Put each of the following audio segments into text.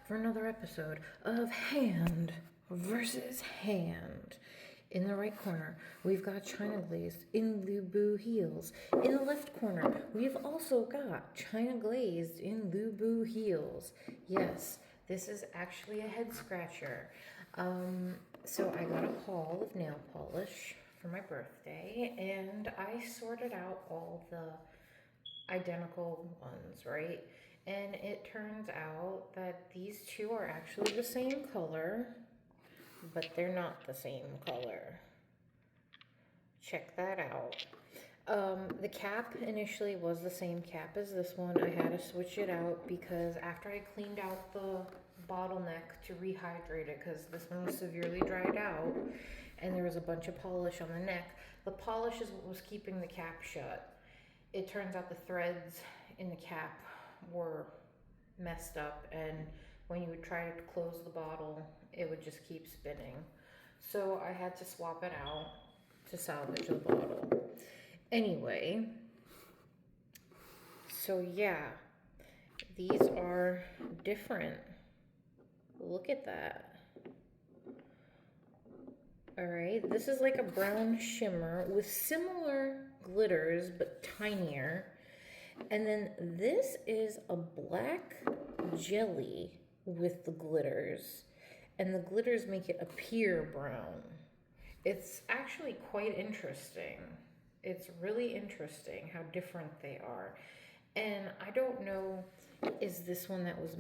for another episode of Hand versus Hand. In the right corner, we've got China Glaze in Lubu heels. In the left corner, we've also got China Glazed in Lubu heels. Yes, this is actually a head scratcher. So I got a haul of nail polish for my birthday, and I sorted out all the identical ones, right? And it turns out that these two are actually the same color, but they're not the same color. Check that out. The cap initially was the same cap as this one. I had to switch it out because after I cleaned out the bottleneck to rehydrate it, because this one was severely dried out and there was a bunch of polish on the neck, the polish is what was keeping the cap shut. It turns out the threads in the cap were messed up, and when you would try to close the bottle, it would just keep spinning. So I had to swap it out to salvage the bottle. Anyway, so yeah, these are different. Look at that. Alright, this is like a brown shimmer with similar glitters but tinier. And then this is a black jelly with the glitters. And the glitters make it appear brown. It's actually quite interesting. It's really interesting how different they are. And I don't know, is this one that was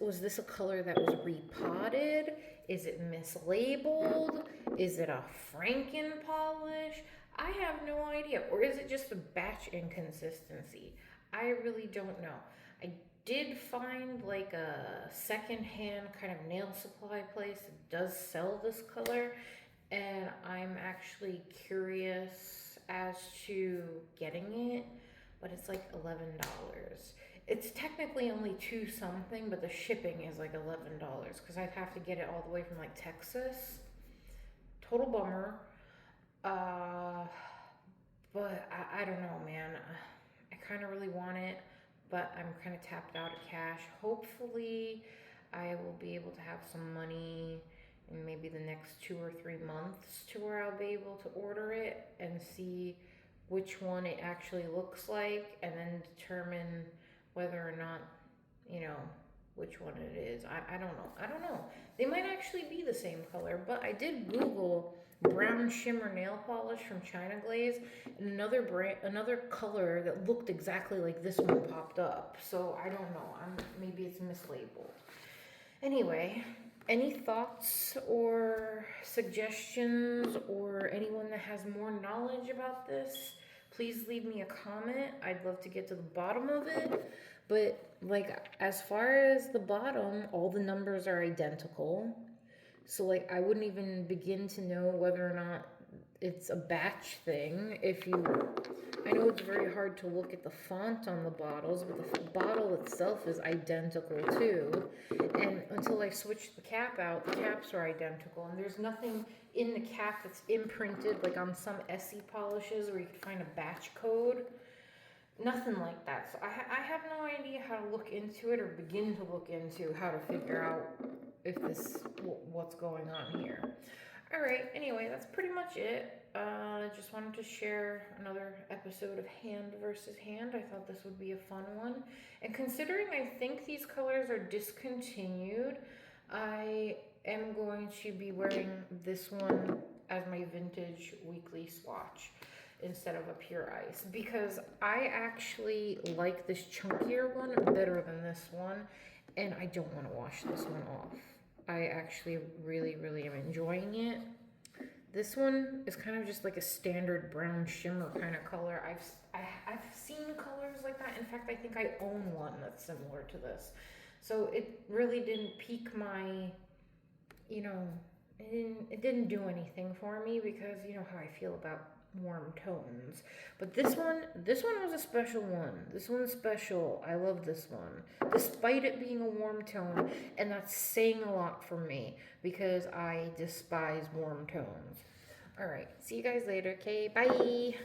was this a color that was repotted? Is it mislabeled? Is it a Franken polish? I have no idea. Or is it just a batch inconsistency? I really don't know. I did find like a secondhand kind of nail supply place that does sell this color, and I'm actually curious as to getting it, but it's like $11. It's technically only $2 something, but the shipping is like $11 because I'd have to get it all the way from like Texas. Total bummer. But I don't know, man. I kind of really want it, but I'm kind of tapped out of cash. Hopefully, I will be able to have some money in maybe the next 2 or 3 months to where I'll be able to order it and see which one it actually looks like, and then determine whether or not, which one it is. I don't know. They might actually be the same color, but I did Google brown shimmer nail polish from China Glaze, and another color that looked exactly like this one popped up. So I don't know. Maybe it's mislabeled. Anyway, any thoughts or suggestions, or anyone that has more knowledge about this, please leave me a comment. I'd love to get to the bottom of it. But like, as far as the bottom, all the numbers are identical. So like, I wouldn't even begin to know whether or not it's a batch thing. I know it's very hard to look at the font on the bottles, but the bottle itself is identical too. And until I switched the cap out, the caps are identical. And there's nothing in the cap that's imprinted like on some Essie polishes where you can find a batch code. Nothing like that. So I have no idea how to look into it or begin to look into how to figure out what's going on here. All right, anyway, that's pretty much it. Just wanted to share another episode of Hand versus Hand. I thought this would be a fun one. And considering I think these colors are discontinued, I am going to be wearing this one as my vintage weekly swatch instead of a pure ice, because I actually like this chunkier one better than this one, and I don't want to wash this one off. I actually really, really am enjoying it. This one is kind of just like a standard brown shimmer kind of color. I've seen colors like that. In fact, I think I own one that's similar to this. So it really didn't pique my, it didn't do anything for me, because you know how I feel about warm tones. But this one was a special one. This one's special. I love this one, despite it being a warm tone, and that's saying a lot for me because I despise warm tones. All right, see you guys later. Okay, bye.